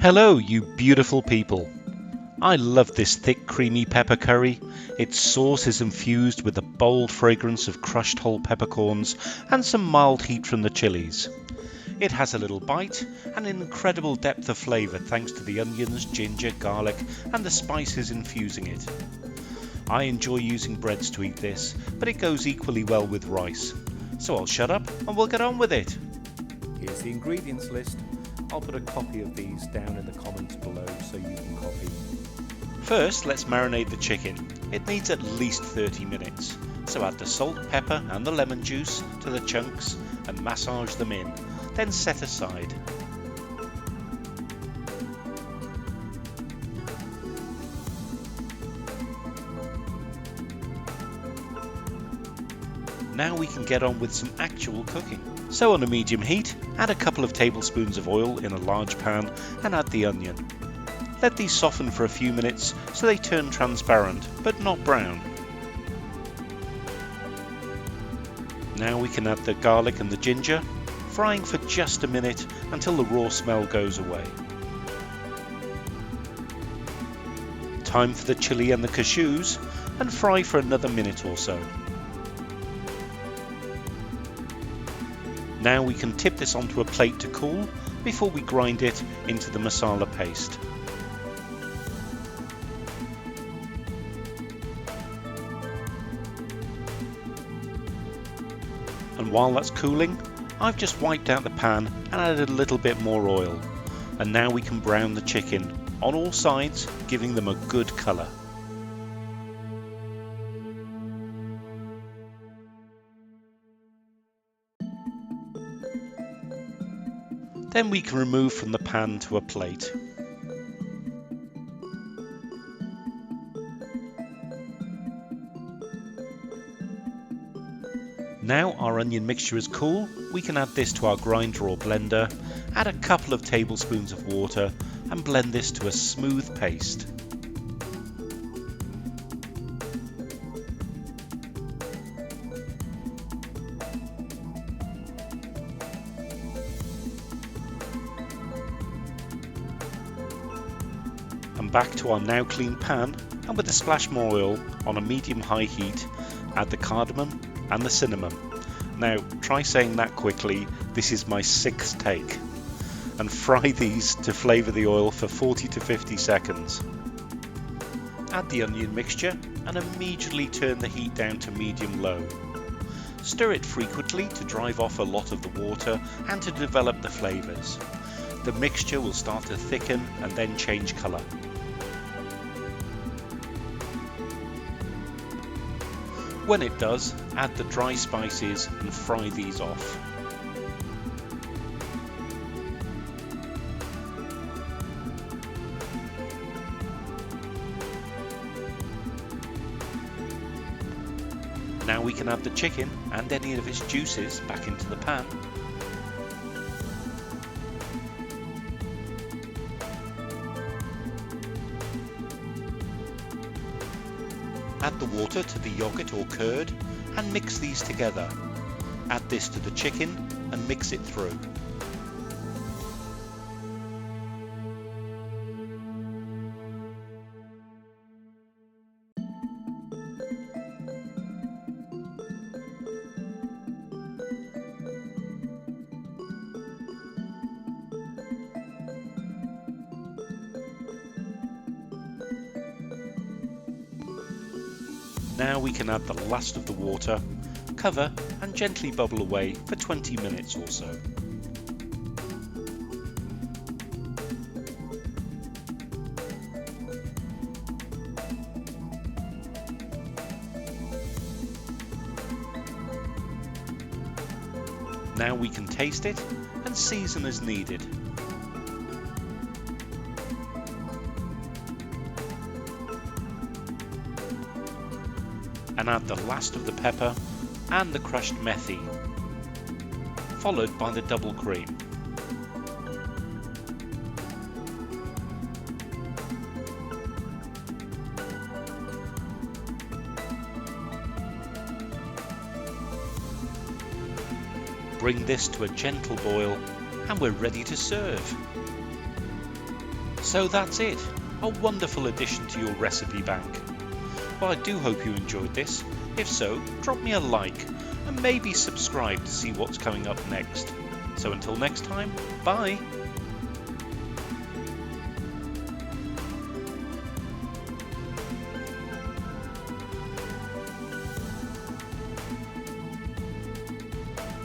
Hello, you beautiful people. I love this thick, creamy pepper curry. Its sauce is infused with the bold fragrance of crushed whole peppercorns and some mild heat from the chilies. It has a little bite and an incredible depth of flavour thanks to the onions, ginger, garlic and the spices infusing it. I enjoy using breads to eat this, but it goes equally well with rice. So I'll shut up and we'll get on with it. Here's the ingredients list. I'll put a copy of these down in the comments below so you can copy. First, let's marinate the chicken. It needs at least 30 minutes. So add the salt, pepper and the lemon juice to the chunks and massage them in. Then set aside. Now we can get on with some actual cooking. So on a medium heat, add a couple of tablespoons of oil in a large pan and add the onion. Let these soften for a few minutes so they turn transparent, but not brown. Now we can add the garlic and the ginger, frying for just a minute until the raw smell goes away. Time for the chilli and the cashews, and fry for another minute or so. Now we can tip this onto a plate to cool before we grind it into the masala paste. And while that's cooling, I've just wiped out the pan and added a little bit more oil. And now we can brown the chicken on all sides, giving them a good colour. Then we can remove from the pan to a plate. Now our onion mixture is cool, we can add this to our grinder or blender, add a couple of tablespoons of water and blend this to a smooth paste. And back to our now clean pan, and with a splash more oil on a medium-high heat, add the cardamom and the cinnamon. Now try saying that quickly, this is my 6th take. And fry these to flavour the oil for 40 to 50 seconds. Add the onion mixture and immediately turn the heat down to medium-low. Stir it frequently to drive off a lot of the water and to develop the flavours. The mixture will start to thicken and then change colour. When it does, add the dry spices and fry these off. Now we can add the chicken and any of its juices back into the pan. Add the water to the yogurt or curd and mix these together. Add this to the chicken and mix it through. Now we can add the last of the water, cover and gently bubble away for 20 minutes or so. Now we can taste it and season as needed. And add the last of the pepper and the crushed methi, followed by the double cream. Bring this to a gentle boil and we're ready to serve. So that's it, a wonderful addition to your recipe bank. Well, I do hope you enjoyed this. If so, drop me a like and maybe subscribe to see what's coming up next. So until next time, bye!